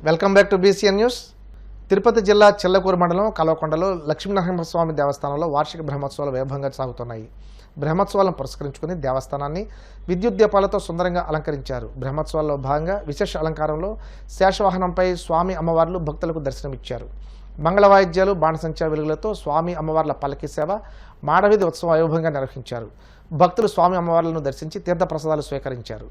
Welcome back to BCN news. Tirupati జిల్లా చిల్లకూరు మండలం కల్వకొండలో లక్ష్మీనరసింహస్వామి దేవస్థానంలో వార్షిక బ్రహ్మోత్సవాలు వైభవంగా సాగుతున్నాయి. బ్రహ్మోత్సవాలను పురస్కరించుకుని దేవస్థానాన్ని విద్యుత్ దీపాలతో సుందరంగా అలంకరించారు. బ్రహ్మోత్సవాల్లో భాగంగా విశేష అలంకారంలో శేషవాహనంపై స్వామి అమ్మవార్లు భక్తులకు దర్శనమిచ్చారు. మంగళ వాయిద్యాలు, బాణసంచా వెలుగులతో స్వామి అమ్మవార్ల పల్లకి సేవ, మాడవీధి ఉత్సవం వైభవంగా నిర్వహించారు. భక్తులు స్వామి అమ్మవార్లను దర్శించి తీర్థ ప్రసాదాలు స్వీకరించారు.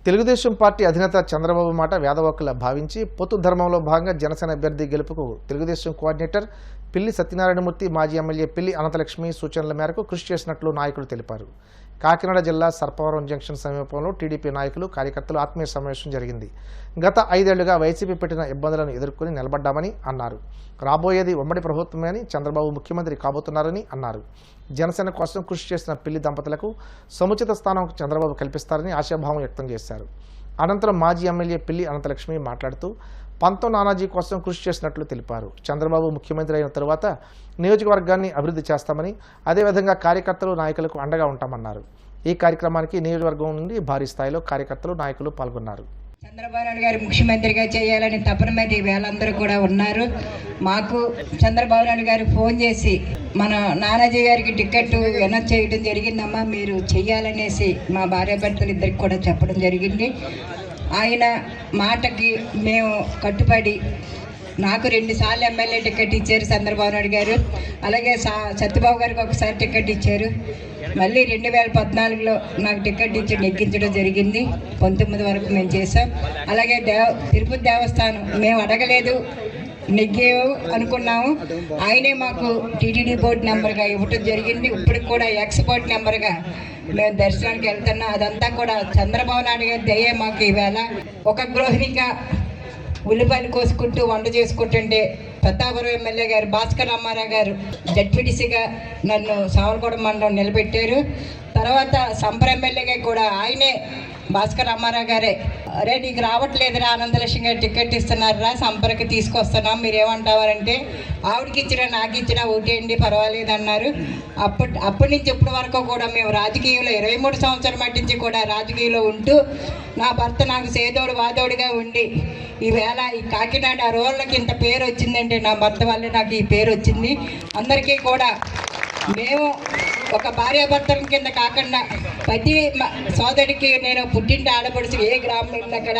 తెలుగుదేశం పార్టీ అధినేత చంద్రబాబు మాట వేదవాక్కులా భావించి పొత్తు ధర్మంలో భాగంగా జనసేన అభ్యర్థి గెలుపుకు తెలుగుదేశం కోఆర్డినేటర్ పిల్లి సత్యనారాయణమూర్తి, మాజీ ఎమ్మెల్యే పిల్లి అనంతలక్ష్మి సూచనల మేరకు కృషి చేసినట్లు నాయకులు తెలిపారు. కాకినాడ జిల్లా సర్పవరం జంక్షన్ సమీపంలో టీడీపీ నాయకులు, కార్యకర్తలు ఆత్మీయ సమావేశం జరిగింది. గత 5 ఏళ్లుగా వైసీపీ పెట్టిన ఇబ్బందులను ఎదుర్కొని నిలబడ్డామని అన్నారు. రాబోయేది ఉమ్మడి ప్రభుత్వమే అని, చంద్రబాబు ముఖ్యమంత్రి కాబోతున్నారని అన్నారు. జనసేన కోసం కృషి చేసిన పిల్లి దంపతులకు సముచిత స్థానం చంద్రబాబు కల్పిస్తారని ఆశాభావం వ్యక్తం చేశారు. అనంతరం మాజీ ఎమ్మెల్యే పిల్లి అనంతలక్ష్మి మాట్లాడుతూ పంతం నానాజీ కోసం కృషి చేసినట్లు తెలిపారు. చంద్రబాబు ముఖ్యమంత్రి అయిన తరువాత నియోజకవర్గాన్ని అభివృద్ధి చేస్తామని, అదేవిధంగా కార్యకర్తలు, నాయకులకు అండగా ఉంటామన్నారు. ఈ కార్యక్రమానికి నియోజకవర్గం నుండి భారీ స్థాయిలో కార్యకర్తలు, నాయకులు పాల్గొన్నారు. చంద్రబాబు నాయుడు గారు ముఖ్యమంత్రిగా చేయాలని తపన మీద వేళందరూ కూడా ఉన్నారు. మాకు చంద్రబాబు నాయుడు గారు ఫోన్ చేసి మన నానాజీ గారికి టికెట్ అనౌన్స్ చేయడం జరిగిందమ్మా, మీరు చెయ్యాలనేసి మా భార్యాభర్తలు ఇద్దరికి కూడా చెప్పడం జరిగింది. ఆయన మాటకి మేము కట్టుబడి నాకు 2 సార్లు ఎమ్మెల్యే టికెట్ ఇచ్చారు చంద్రబాబు నాయుడు గారు. అలాగే సత్యబాబు గారికి ఒకసారి టికెట్ ఇచ్చారు. మళ్ళీ 2014లో నాకు టికెట్ ఇచ్చి నెగ్గించడం జరిగింది. 19 వరకు మేము చేసాం. అలాగే తిరుపతి దేవస్థానం మేము అడగలేదు, నెగ్గాము అనుకున్నాము. ఆయనే మాకు టీటీడీ బోర్డు నెంబర్గా ఇవ్వటం జరిగింది. ఇప్పటికి కూడా ఎక్స్పోర్ట్ నెంబర్గా మేము దర్శనానికి వెళ్తున్నాం. అదంతా కూడా చంద్రబాబు నాయుడు గారి దయే మాకు ఈవేళ. ఒక గృహిణిగా ఉల్లిపాయలు కోసుకుంటూ వంట చేసుకుంటుంటే ప్రతాపవరం ఎమ్మెల్యే గారు భాస్కర్ రామారావు గారు జడ్పీటీసీగా నన్ను సావలగూడ మండలం నిలబెట్టారు. తర్వాత సంపర ఎమ్మెల్యేగా కూడా ఆయనే భాస్కర్ రామారావు గారే, అరే నీకు రావట్లేదురా, ఆనందలక్ష్మి గారు టికెట్ ఇస్తున్నారా, సంపరకి తీసుకొస్తున్నాం, మీరేమంటావారంటే ఆవిడకి ఇచ్చినా నాకు ఇచ్చినా ఓటేయండి పర్వాలేదు అన్నారు. అప్పటి నుంచి ఇప్పటి వరకు కూడా మేము రాజకీయంలో 23 సంవత్సరాల మట్టి నుంచి కూడా రాజకీయంలో ఉంటూ నా భర్త నాకు సేదోడు వాదోడుగా ఉండి ఈవేళ ఈ కాకినాడ రోడ్లకి ఇంత పేరు వచ్చిందంటే నా భర్త వల్లే నాకు ఈ పేరు వచ్చింది. అందరికీ కూడా మేము ఒక భార్యాభర్తల కింద కాకుండా ప్రతి సోదరికి నేను పుట్టింటి ఆడపడుచు, ఏ గ్రామం వెళ్ళినా అక్కడ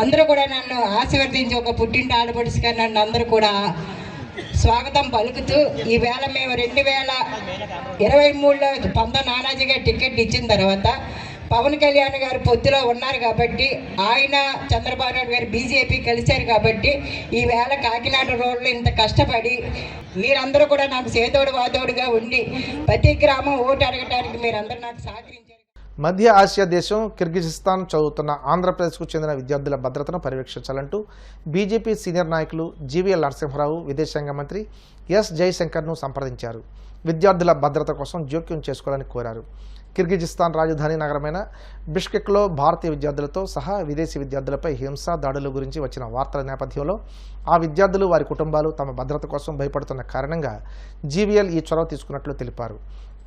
అందరూ కూడా నన్ను ఆశీర్వదించి ఒక పుట్టింటి ఆడపడుచుగా నన్ను అందరూ కూడా స్వాగతం పలుకుతూ ఈవేళ మేము 2023లో పంతం నానాజీ గారు టికెట్ ఇచ్చిన తర్వాత పవన్ కళ్యాణ్ గారు పొత్తులో ఉన్నారు కాబట్టి, ఆయన చంద్రబాబు నాయుడు గారు బీజేపీ కలిశారు కాబట్టి ఈవేళ కాకినాడ రోడ్లో ఇంత కష్టపడి మీరందరూ కూడా నాకు సేదోడు వాదోడుగా ఉండి ప్రతి గ్రామం ఓటు అడగడానికి మీరందరూ నాకు సహకరించారు. మధ్య ఆసియా దేశం కిర్గిజిస్తాన్ చదువుతున్న ఆంధ్రప్రదేశ్కు చెందిన విద్యార్థుల భద్రతను పర్యవేక్షించాలంటూ బీజేపీ సీనియర్ నాయకులు జీవీఎల్ నరసింహారావు విదేశాంగ మంత్రి ఎస్ జయశంకర్ను సంప్రదించారు. విద్యార్థుల భద్రత కోసం జోక్యం చేసుకోవాలని కోరారు. కిర్గిజిస్తాన్ రాజధాని నగరమైన బిష్కెక్లో భారతీయ విద్యార్థులతో సహా విదేశీ విద్యార్థులపై హింసా దాడుల గురించి వచ్చిన వార్తల నేపథ్యంలో ఆ విద్యార్థులు, వారి కుటుంబాలు తమ భద్రత కోసం భయపడుతున్న కారణంగా జీవీఎల్ ఈ చొరవ తీసుకున్నట్లు తెలిపారు.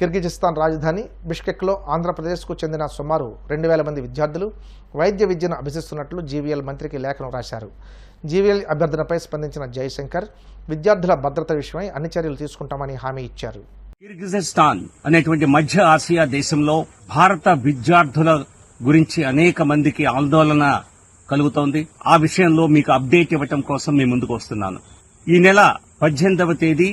కిర్గిజిస్తాన్ రాజధాని బిష్కెక్లో ఆంధ్రప్రదేశ్కు చెందిన సుమారు 2000 మంది విద్యార్థులు వైద్య విద్యను అభ్యసిస్తున్నట్లు జీవీఎల్ మంత్రికి లేఖను రాశారు. జీవీఎల్ అభ్యర్థనపై స్పందించిన జయశంకర్ విద్యార్థుల భద్రత విషయమై అన్ని చర్యలు తీసుకుంటామని హామీ ఇచ్చారు. కిర్గిజిస్తాన్ అనేటువంటి మధ్య ఆసియా దేశంలో భారత విద్యార్థుల గురించి అనేక మందికి ఆందోళన కలుగుతోంది. ఆ విషయంలో మీకు అప్డేట్ ఇవ్వటం కోసం మీ ముందుకు వస్తున్నాను. ఈ నెల 18వ తేదీ,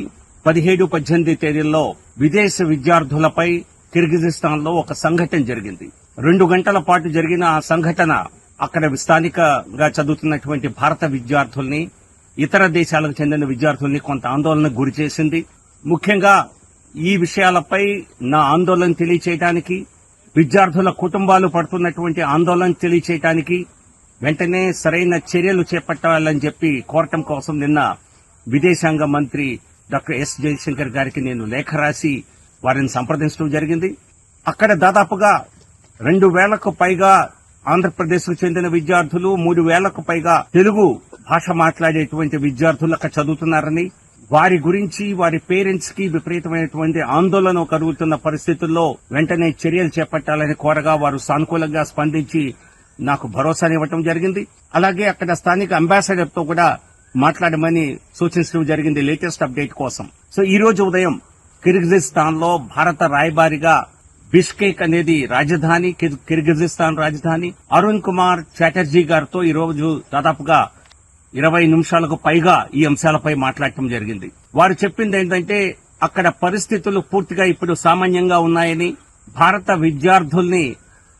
17, 18 తేదీల్లో విదేశ విద్యార్థులపై కిర్గిజిస్తాన్ లో ఒక సంఘటన జరిగింది. 2 గంటల పాటు జరిగిన ఆ సంఘటన అక్కడ స్థానికంగా చదువుతున్నటువంటి భారత విద్యార్థుల్ని, ఇతర దేశాలకు చెందిన విద్యార్థుల్ని కొంత ఆందోళనకు గురి చేసింది. ముఖ్యంగా ఈ విషయాలపై నా ఆందోళన తెలియచేయడానికి, విద్యార్థుల కుటుంబాలు పడుతున్నటువంటి ఆందోళన తెలియచేయడానికి వెంటనే సరైన చర్యలు చేపట్టాలని చెప్పి కోరటం కోసం నిన్న విదేశాంగ మంత్రి డాక్టర్ ఎస్ జయశంకర్ గారికి నేను లేఖ రాసి వారిని సంప్రదించడం జరిగింది. అక్కడ దాదాపుగా 2000కు పైగా ఆంధ్రప్రదేశ్కు చెందిన విద్యార్థులు, 3000కు పైగా తెలుగు భాష మాట్లాడేటువంటి విద్యార్థులు అక్కడ చదువుతున్నారని, వారి గురించి వారి పేరెంట్స్ కి విపరీతమైనటువంటి ఆందోళన కలుగుతున్న పరిస్థితుల్లో వెంటనే చర్యలు చేపట్టాలని కోరగా వారు సానుకూలంగా స్పందించి నాకు భరోసానివ్వటం జరిగింది. అలాగే అక్కడ స్థానిక అంబాసిడర్ తో కూడా మాట్లాడమని సూచించడం జరిగింది లేటెస్ట్ అప్డేట్ కోసం. సో ఈ రోజు ఉదయం కిర్గిజిస్తాన్ లో భారత రాయబారిగా బిష్కేక్ అనేది రాజధాని, కిర్గిజిస్తాన్ రాజధాని, అరుణ్ కుమార్ చాటర్జీ గారితో ఈ రోజు దాదాపుగా 20 నిమిషాలకు పైగా ఈ అంశాలపై మాట్లాడటం జరిగింది. వారు చెప్పింది ఏంటంటే అక్కడ పరిస్థితులు పూర్తిగా ఇప్పుడు సామాన్యంగా ఉన్నాయని, భారత విద్యార్థుల్ని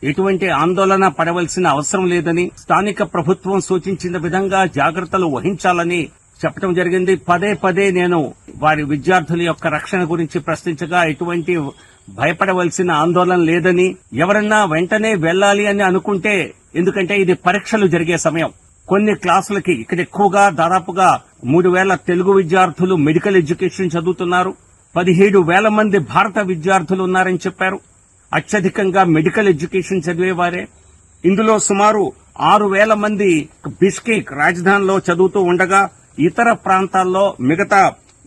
ఎటువంటి ఆందోళన పడవలసిన అవసరం లేదని, స్థానిక ప్రభుత్వం సూచించిన విధంగా జాగ్రత్తలు వహించాలని చెప్పడం జరిగింది. పదే పదే నేను వారి విద్యార్థుల యొక్క రక్షణ గురించి ప్రశ్నించగా ఎటువంటి భయపడవలసిన ఆందోళన లేదని, ఎవరన్నా వెంటనే వెళ్లాలి అని అనుకుంటే, ఎందుకంటే ఇది పరీక్షలు జరిగే సమయం, కొన్ని క్లాసులకి ఇక్కడ ఎక్కువగా దాదాపుగా 3,000 తెలుగు విద్యార్థులు మెడికల్ ఎడ్యుకేషన్ చదువుతున్నారు. 17,000 మంది భారత విద్యార్థులు ఉన్నారని చెప్పారు. అత్యధికంగా మెడికల్ ఎడ్యుకేషన్ చదివేవారే. ఇందులో సుమారు 6,000 మంది బిష్కేక్ రాజధానిలో చదువుతూ ఉండగా ఇతర ప్రాంతాల్లో మిగతా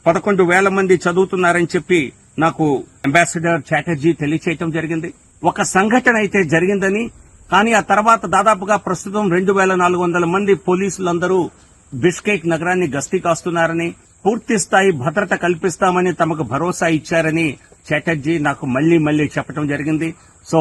11,000 మంది చదువుతున్నారని చెప్పి నాకు అంబాసిడర్ చాటర్జీ తెలియచేయటం జరిగింది. ఒక సంఘటన అయితే జరిగిందని, కానీ ఆ తర్వాత దాదాపుగా ప్రస్తుతం 2,400 మంది పోలీసులందరూ బిష్కేక్ నగరాన్ని గస్తీ కాస్తున్నారని, పూర్తి స్థాయి భద్రత కల్పిస్తామని తమకు భరోసా ఇచ్చారని చాటర్జీ నాకు మళ్లీ చెప్పడం జరిగింది. సో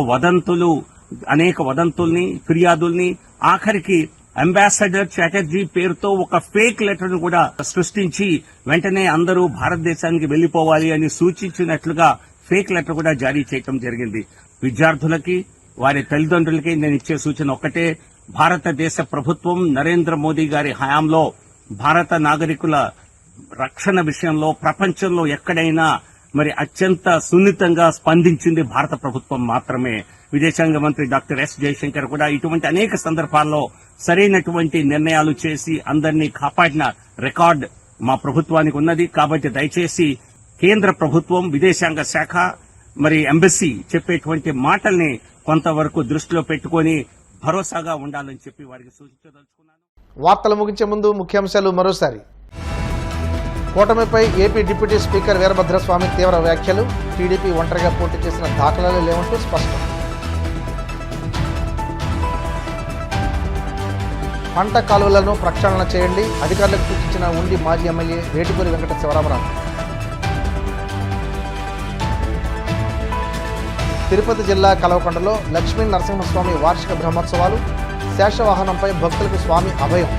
అనేక వదంతుల్ని, ఫిర్యాదుల్ని, ఆఖరికి అంబాసిడర్ చాటర్జీ పేరుతో ఒక ఫేక్ లెటర్ ను కూడా సృష్టించి వెంటనే అందరూ భారతదేశానికి వెళ్లిపోవాలి అని సూచించినట్లుగా ఫేక్ లెటర్ కూడా జారీ చేయడం జరిగింది. విద్యార్థులకి, వారి తల్లిదండ్రులకి నేను ఇచ్చే సూచన ఒక్కటే, భారతదేశ ప్రభుత్వం నరేంద్ర మోదీ గారి హయాంలో భారత నాగరికుల రక్షణ విషయంలో ప్రపంచంలో ఎక్కడైనా మరి అత్యంత సున్నితంగా స్పందించింది భారత ప్రభుత్వం మాత్రమే. విదేశాంగ మంత్రి డాక్టర్ ఎస్ జయశంకర్ కూడా ఇటువంటి అనేక సందర్భాల్లో సరైనటువంటి నిర్ణయాలు చేసి అందరినీ కాపాడిన రికార్డ్ మా ప్రభుత్వానికి ఉన్నది. కాబట్టి దయచేసి కేంద్ర ప్రభుత్వం, విదేశాంగ శాఖ, మరి ఎంబసీ చెప్పేటువంటి మాటల్ని కొంతవరకు దృష్టిలో పెట్టుకుని భరోసాగా ఉండాలని చెప్పి వారికి సూచించదలుచుకున్నాను. వార్తలు ముగించే ముందు ముఖ్యాంశాలు మరోసారి. కూటమిపై ఏపీ డిప్యూటీ స్పీకర్ వీరభద్రస్వామి తీవ్ర వ్యాఖ్యలు. టీడీపీ ఒంటరిగా పోటీ చేసిన దాఖలాలు లేవంటూ స్పష్టం. పంట కాలువలను ప్రక్షాళన చేయండి, అధికారులకు సూచించిన ఉండి మాజీ ఎమ్మెల్యే వేటుకూరి వెంకట శివరామరావు. తిరుపతి జిల్లా కలవకొండలో లక్ష్మీ నరసింహస్వామి వార్షిక బ్రహ్మోత్సవాలు. శేషవాహనంపై భక్తులకు స్వామి అభయం.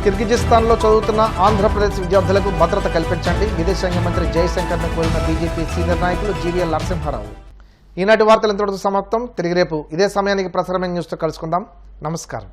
కిర్గిజిస్తాన్లో చదువుతున్న ఆంధ్రప్రదేశ్ విద్యార్థులకు భద్రత కల్పించండి, విదేశాంగ మంత్రి జయశంకర్ను కోరిన బీజేపీ సీనియర్ నాయకులు జీవీఎల్ నరసింహారావు. ఈనాటి వార్తలు ఇంతటితో సమాప్తం. తిరిగి రేపు ఇదే సమయానికి ప్రసారమైన న్యూస్తో కలుసుకుందాం. నమస్కారం.